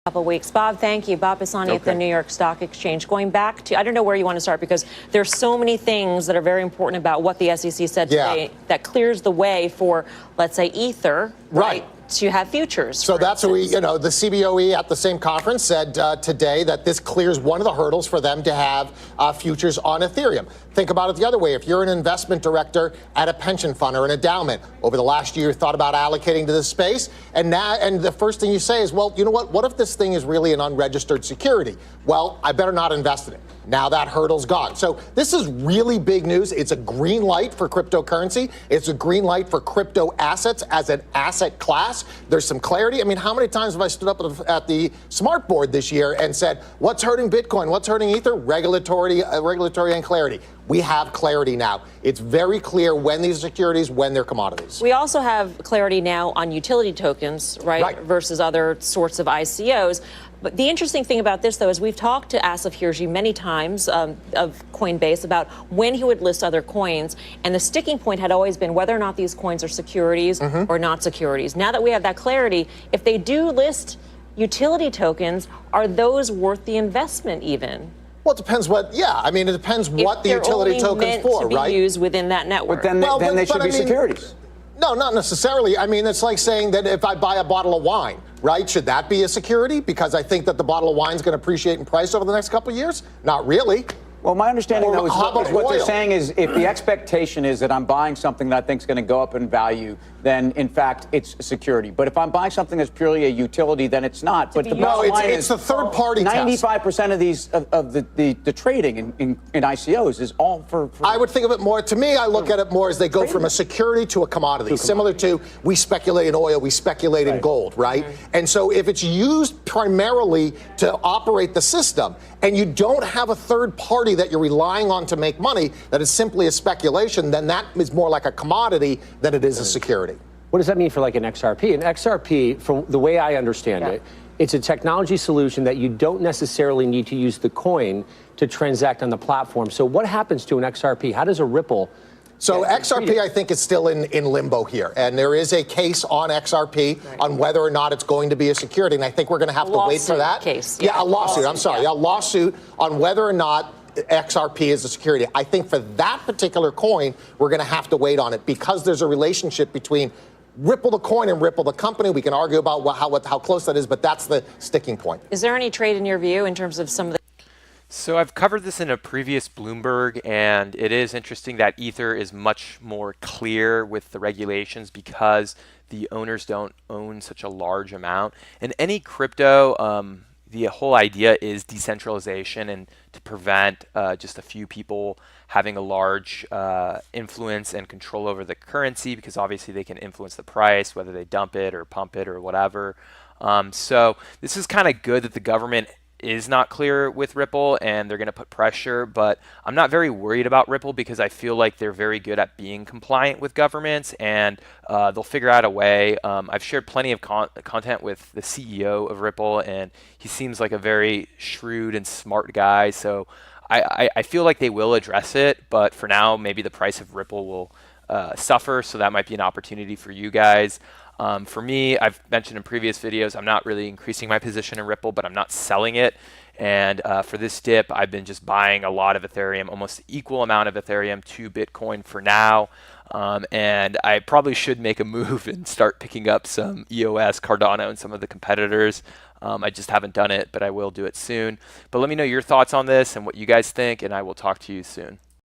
Couple weeks. Bob, thank you. Bob Pisani at the New York Stock Exchange. Going back to, I don't know where you want to start because there's so many things that are very important about what the SEC said today that clears the way for, let's say, Ether, right? To have futures. So that's what the CBOE at the same conference said today that this clears one of the hurdles for them to have futures on Ethereum. Think about it the other way. If you're an investment director at a pension fund or an endowment, over the last year thought about allocating to this space, and the first thing you say is, well, you know what if this thing is really an unregistered security? Well, I better not invest in it. Now that hurdle's gone. So this is really big news. It's a green light for cryptocurrency. It's a green light for crypto assets as an asset class. There's some clarity. I mean, how many times have I stood up at the smart board this year and said, what's hurting Bitcoin? What's hurting Ether? Regulatory and clarity. We have clarity now. It's very clear when these are securities, when they're commodities. We also have clarity now on utility tokens, right? Versus other sorts of ICOs. But the interesting thing about this, though, is we've talked to Asif Hirji many times of Coinbase about when he would list other coins. And the sticking point had always been whether or not these coins are securities or not securities. Now that we have that clarity, if they do list utility tokens, are those worth the investment even? Well, it depends what, I mean, it depends what the utility token's for, right? To be used within that network. But then they should be securities. No, not necessarily. I mean, it's like saying that if I buy a bottle of wine, right, should that be a security? Because I think that the bottle of wine is going to appreciate in price over the next couple of years? Not really. Well, my understanding, though, is what they're saying is if the expectation is that I'm buying something that I think is going to go up in value, then, in fact, it's a security. But if I'm buying something that's purely a utility, then it's not. But the bottom line is the third-party test. 95% of these of the trading in ICOs is all for. I would think of it more. To me, I look at it more as they go from a security to a commodity, similar to we speculate in oil, we speculate in gold, right? And so if it's used primarily to operate the system, and you don't have a third party that you're relying on to make money, that is simply a speculation, then that is more like a commodity than it is a security. What does that mean for like an XRP? An XRP, from the way I understand it, it's a technology solution that you don't necessarily need to use the coin to transact on the platform. So what happens to an XRP? How does a Ripple? So XRP, I think, is still in limbo here. And there is a case on XRP on whether or not it's going to be a security. And I think we're going to have to wait for that. A lawsuit. I'm sorry. A lawsuit on whether or not XRP is a security. I think for that particular coin, we're going to have to wait on it because there's a relationship between Ripple the coin and Ripple the company. We can argue about how close that is, but that's the sticking point. Is there any trade in your view in terms of some of the... So I've covered this in a previous Bloomberg, and it is interesting that Ether is much more clear with the regulations because the owners don't own such a large amount. In any crypto, the whole idea is decentralization and to prevent just a few people having a large influence and control over the currency, because obviously they can influence the price, whether they dump it or pump it or whatever. So this is kind of good that the government is not clear with Ripple and they're going to put pressure, but I'm not very worried about Ripple because I feel like they're very good at being compliant with governments and they'll figure out a way. I've shared plenty of content with the CEO of Ripple and he seems like a very shrewd and smart guy. So I feel like they will address it, but for now, maybe the price of Ripple will suffer. So that might be an opportunity for you guys. For me, I've mentioned in previous videos, I'm not really increasing my position in Ripple, but I'm not selling it. And for this dip, I've been just buying a lot of Ethereum, almost equal amount of Ethereum to Bitcoin for now. And I probably should make a move and start picking up some EOS, Cardano, and some of the competitors. I just haven't done it, but I will do it soon. But let me know your thoughts on this and what you guys think, and I will talk to you soon.